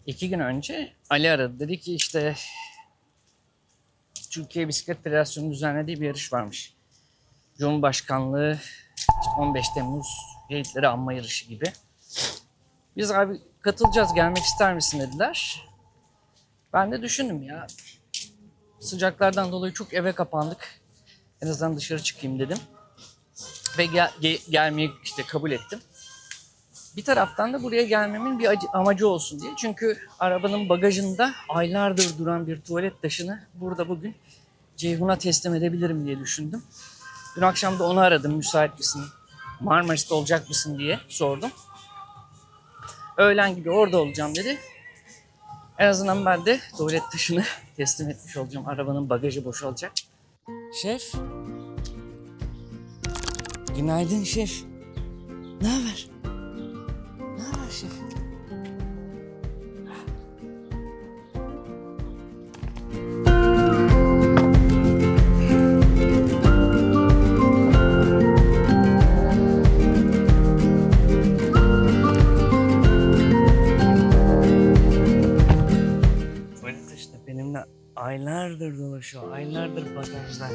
2 gün önce Ali aradı. Dedi ki işte Türkiye Bisiklet Federasyonu düzenlediği bir yarış varmış. Cumhurbaşkanlığı işte 15 Temmuz şehitleri anma yarışı gibi. Biz abi katılacağız, gelmek ister misin dediler. Ben de düşündüm ya. Sıcaklardan dolayı çok eve kapandık. En azından dışarı çıkayım dedim. Ve gelmeyi işte kabul ettim. Bir taraftan da buraya gelmemin bir amacı olsun diye. Çünkü arabanın bagajında aylardır duran bir tuvalet taşını burada bugün Ceyhun'a teslim edebilirim diye düşündüm. Dün akşam da onu aradım, müsait misin, Marmaris'te olacak mısın diye sordum. Öğlen gibi orada olacağım dedi. En azından ben de tuvalet taşını teslim etmiş olacağım. Arabanın bagajı boşalacak. Şef. Günaydın şef. Ne haber? Ne haber şef? Tuvalet taşında benimle aylardır dolaşıyor. Aylardır bagajlar.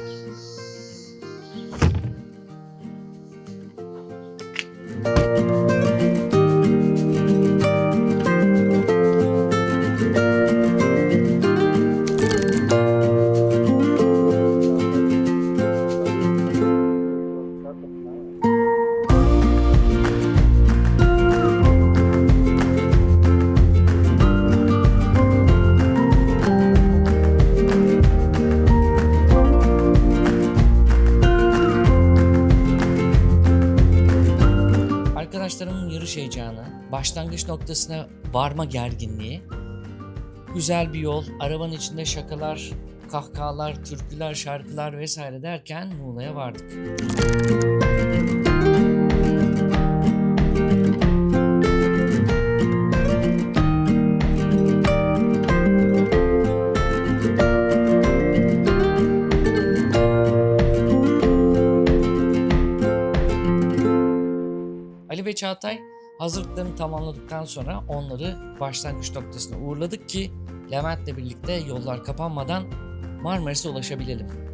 Arkadaşlarımın yarış heyecanı, başlangıç noktasına varma gerginliği, güzel bir yol, arabanın içinde şakalar, kahkahalar, türküler, şarkılar vesaire derken Muğla'ya vardık. Ali ve Çağatay hazırlıklarını tamamladıktan sonra onları başlangıç noktasına uğurladık ki Levent'le birlikte yollar kapanmadan Marmaris'e ulaşabilelim.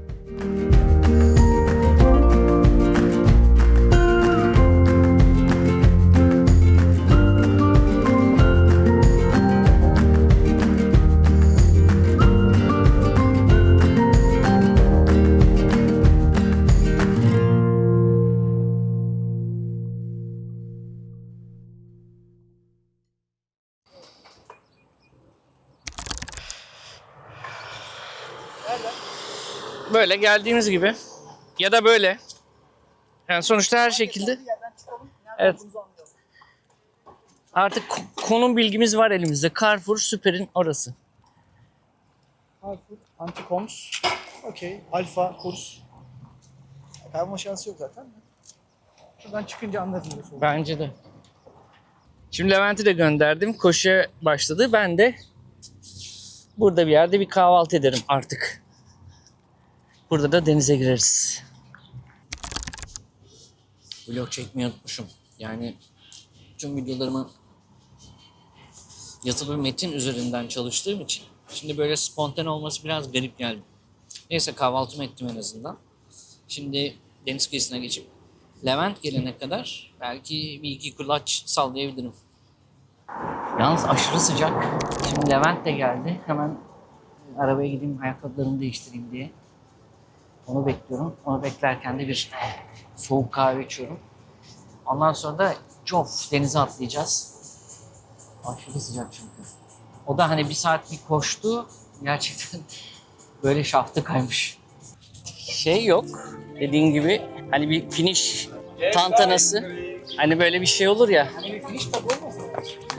Böyle geldiğimiz gibi ya da böyle. Yani sonuçta her şekilde. Evet. Artık konum bilgimiz var elimizde. Carrefour Süper'in orası. Carrefour, Anticoms, okey, Alfa, Kurs. Kaybolma şansı yok zaten. Şuradan çıkınca anlarız diyorsun. Bence de. Şimdi Levent'i de gönderdim. Koşuya başladı. Ben de burada bir yerde bir kahvaltı ederim artık. Burada da denize gireriz. Vlog çekmeyi unutmuşum. Yani tüm videolarımı yazılı metin üzerinden çalıştığım için şimdi böyle spontane olması biraz garip geldi. Neyse kahvaltımı ettim en azından. Şimdi deniz kıyısına geçip Levent gelene kadar belki bir iki kulaç sallayabilirim. Yalnız aşırı sıcak. Şimdi Levent de geldi. Hemen arabaya gideyim, ayakkabılarımı değiştireyim diye. Onu bekliyorum. Onu beklerken de bir soğuk kahve içiyorum. Ondan sonra da denize atlayacağız. Aşırı sıcak çünkü. O da hani bir saat bir koştu. Gerçekten böyle şaftı kaymış. Şey yok. Dediğin gibi hani bir finish tantanası. Hani böyle bir şey olur ya. Hani bir finish tabi olmaz mı?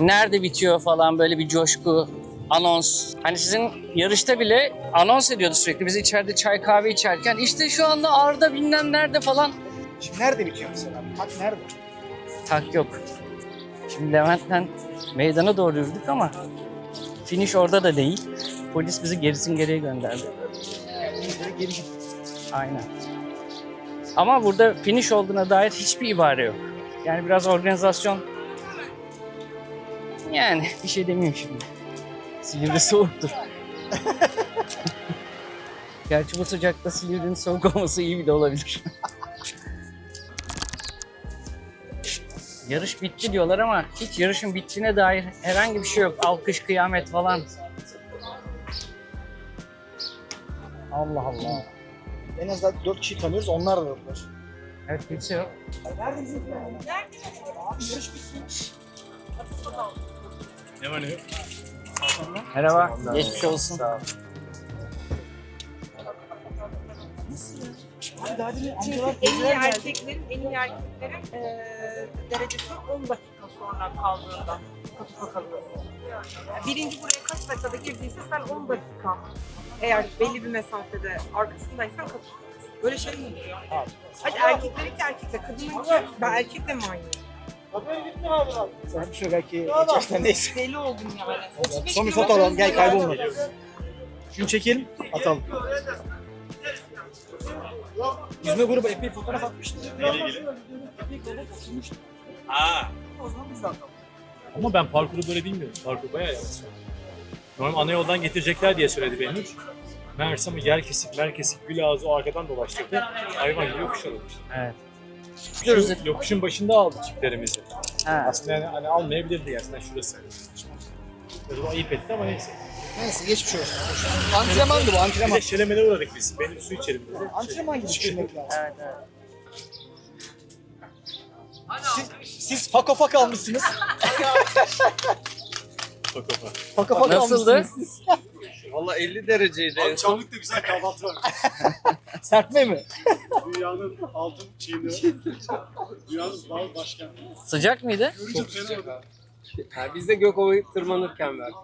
Nerede bitiyor falan böyle bir coşku, anons. Hani sizin yarışta bile anons ediyordu sürekli. Biz içeride çay kahve içerken işte şu anda Arda bilmem nerede falan. Şimdi nerede bitiyor mesela? Tak nerede? Tak yok. Şimdi Levent'ten meydana doğru yürüdük ama finish orada da değil. Polis bizi geriye gönderdi. Geri gidiyor. Aynen. Ama burada finish olduğuna dair hiçbir ibare yok. Yani biraz organizasyon. Yani bir şey demeyeyim şimdi. Silivri soğuktur. Gerçi bu sıcakta Silivri'nin soğuk olması iyi bile olabilir. Yarış bitti diyorlar ama hiç yarışın bittiğine dair herhangi bir şey yok. Alkış, kıyamet falan. Allah Allah. En azından 4 kişi tanıyoruz, onlar da yoklar. Evet, kimse yok. Nerede bizimkiler? Abi yarış bitti. Ne var ne yok? Merhaba, geçmiş olsun. Abi daha demin Çünkü amcalar en iyi teyzeler geldi. erkeklerin derecesi 10 dakika sonra kaldığında kapı kalıyorsun. Birinci buraya kaç dakikada girdiyse sen 10 dakika eğer belli bir mesafede arkasındaysan kapı kalıyorsun. Böyle şey mi oluyor? Hadi erkeklerinki erkekle, kadınınki ben erkekle mi aynı? Sen bir şey belki geçersen neyse. Deli oldum yani. 35 Son bir kilometre foto alalım, gel hızla kaybolma. geldim. Şunu çekelim, atalım. Yüzme grubu epey fotoğraf atmıştı. Epey grubu atılmıştı. O zaman biz de atalım. Ama ben parkuru böyle bilmiyorum. Parkur bayağı yavaş. Normal ana yoldan getirecekler diye söyledi benim. Meğersem yer kesik, gül ağzı o arkadan dolaştırdı. Hayvan gibi yokuş almış. Evet. Yokuşun başında aldı çiftlerimizi. Ha. Aslında yani hani almayabilirdi yani. Şurası. Biraz o ayıp etti ama neyse. Neyse geçmiş olsun. Antrenmandı bu, Bir antrenman. de şelemene uğradık biz. Benim su içelim dedi. Antrenman gibi düşünmek lazım. Evet, evet. Siz faka faka almışsınız. Bak bak. Faka faka Nasıldı? almışsınız siz. Valla 50 dereceydi en son. Çamlık'ta güzel kahvaltı var. Serpme mi? Dünyanın altın çiğni. Dünyanın bal başkenti. Sıcak mıydı? Çok sıcak abi. Yani biz de Gökova'yı tırmanırken verdik.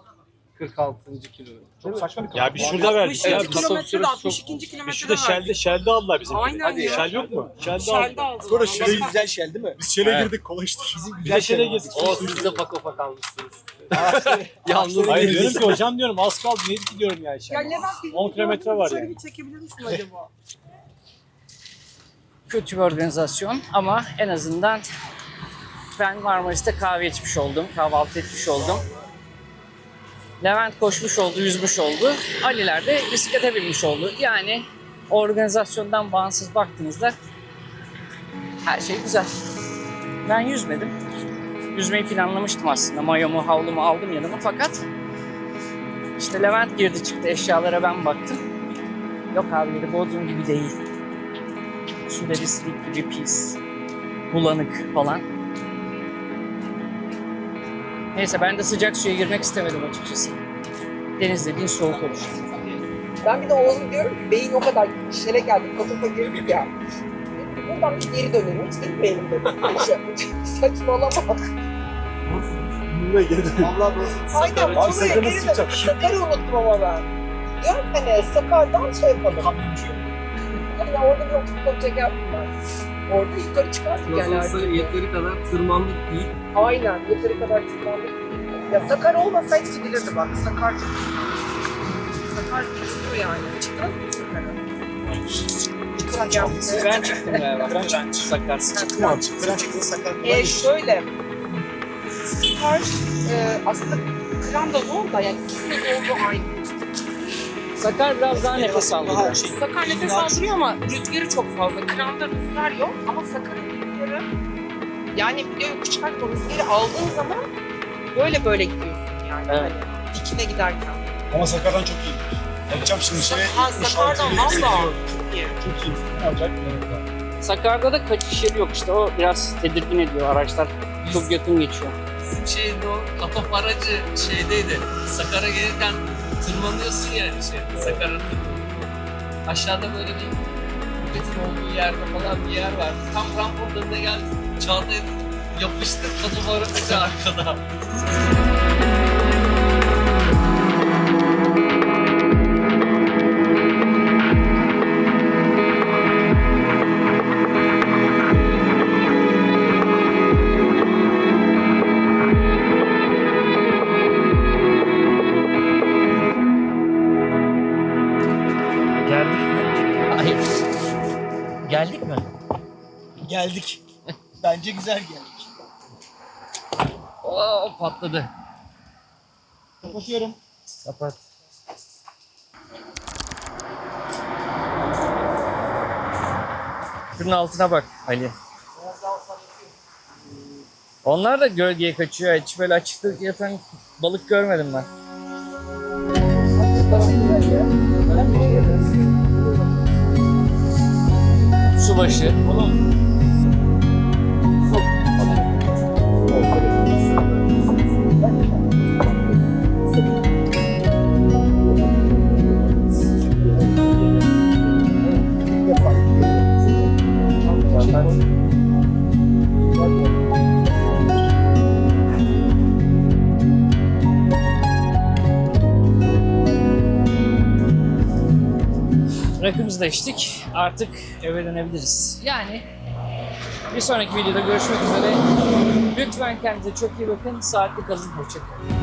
46. kilometre. Çok saçma bir Ya bir şurada verdik ya. 62 Biz kilometrede, çok- 62. Bir kilometrede şurada Shell'de aldılar bizim. Aynen Hadi ya. Shell yok mu? Shell'de Shell'de aldılar. aldım. Burada şurayı güzel şel değil mi? Biz Shell'e girdik kolay işte. Bizim Bir güzel de Shell'e şel. girdik. O siz de fak ufak almışsınız. Yalnız Hayır diyorum ki hocam diyorum az kaldı niye gidiyorum yani Ya Shell'e. Levent bizim 10 kilometre var şöyle yani. bir çekebilir misin acaba? Kötü bir organizasyon ama en azından ben Marmaris'te kahve içmiş oldum, kahvaltı etmiş oldum. Levent koşmuş oldu, yüzmüş oldu. Aliler de bisiklete binmiş oldu. Yani organizasyondan bağımsız baktığınızda her şey güzel. Ben yüzmedim. Yüzmeyi planlamıştım aslında. Mayomu, havlumu aldım yanıma fakat işte Levent girdi çıktı, eşyalara ben baktım. Yok abi dedi, Bodrum gibi değil. Su dedi silik gibi pis, bulanık falan. Neyse ben de sıcak suya girmek istemedim açıkçası. Deniz dediğin soğuk olur. Ben bir de Oğuz'um diyorum ki beyin o kadar şere geldik, katıpa girdik ya. Buradan bir geri dönelim, hiç gitmeyelim dedim. Saçmalama. Buraya geri dön. Allah razı olsun. Aynen, Abi buraya Sakar'ı geri sıkacak. dönelim. Sakar'ı unuttum ama ben. Diyorum ki hani Sakar'dan şey yapalım. Hani orada bir oturup çeker yaptılar. Orada yukarı çıkardık yani. Nasıl olsa artık. yeteri kadar tırmandık değil. Aynen, yeteri kadar tırmandık. Ya Sakar olmasaydı gidilirdi bak. Sakar çok Sakar çıkıyor yani. Çıktınız mı Sakar'a? Çıktınız. Ben çıktım galiba. Sakar. Çıkma. Çıktı sakal. Şöyle, Sakar aslında kıran da zor da yani ikisinin zorluğu aynı. Sakar biraz daha nefes aldı. Daha şey. Sakar nefes aldırıyor ama rüzgarı çok fazla. Kıranda rüzgar yok ama Sakar'ın rüzgarı yani bir de yokuş çıkartma rüzgarı aldığın zaman böyle gidiyorsun yani. Evet. Hani dikine giderken. Ama Sakar'dan çok iyi. Yapacağım şimdi şey. Sakar'dan valla çok iyi. Çok iyi. Ne yapacak? Sakar'da da kaçış yeri yok işte, o biraz tedirgin ediyor. Araçlar çok yakın geçiyor. Bizim şeyde o katop aracı şeydeydi. Sakar'a gelirken tırmanıyorsun yani Sakar'a tırmanıyor. Aşağıda böyle bir kuletin olduğu yerde falan bir yer var. Tam ramponun önüne geldi. Çağatay yapıştı katop aracı arkada. Geldik mi? Hayır. Geldik mi? Geldik. Bence güzel geldik. Oo, patladı. Kapatıyorum. Kapat. Şunun altına bak Ali. Onlar da gölgeye kaçıyor. Hiç böyle açıkta yatan balık görmedim ben. Subaşı. Rakımızı da içtik. Artık eve dönebiliriz. Yani bir sonraki videoda görüşmek üzere. Lütfen kendinize çok iyi bakın. Sağlıklı kalın. Hoşça kalın.